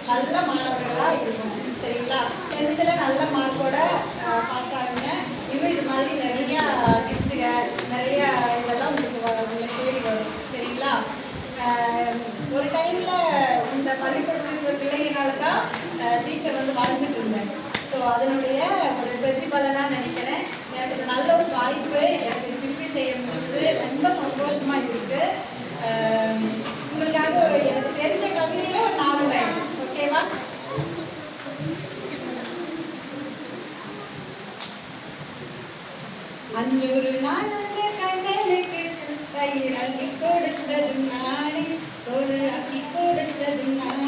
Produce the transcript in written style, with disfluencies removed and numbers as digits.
நல்ல மாணவர்களாக இருக்கணும். சரிங்களா? 10th நல்ல மார்க்கோட பாஸ் ஆகுங்க. இன்னும் இது மாதிரி நிறையா கிஃப்ட்டுங்க நிறையா இதெல்லாம் உங்களை தேடி வரும். சரிங்களா? ஒரு டைமில் இந்த பள்ளிக்கூடத்துக்கு பிள்ளைங்கனால தான் டீச்சர் வாழ்ந்துட்டு இருந்தேன். ஸோ அதனுடைய ஒரு பிரதிபலனாக நினைக்கிறேன். எனக்கு நல்ல ஒரு வாய்ப்பு எனக்கு திருப்பி செய்ய முடியுது. ரொம்ப சந்தோஷமாக இருக்குது. உங்களுக்காக ஒரு எனக்கு தெரிஞ்ச கவிதையில் ஒரு 4 லைன். ஓகேவா? அஞ்சொரு நாள் அந்த கண்ணனுக்கு தயிர் அள்ளி கொடுத்ததும் நாடி சோறு அக்கி கொடுத்ததும் நாடி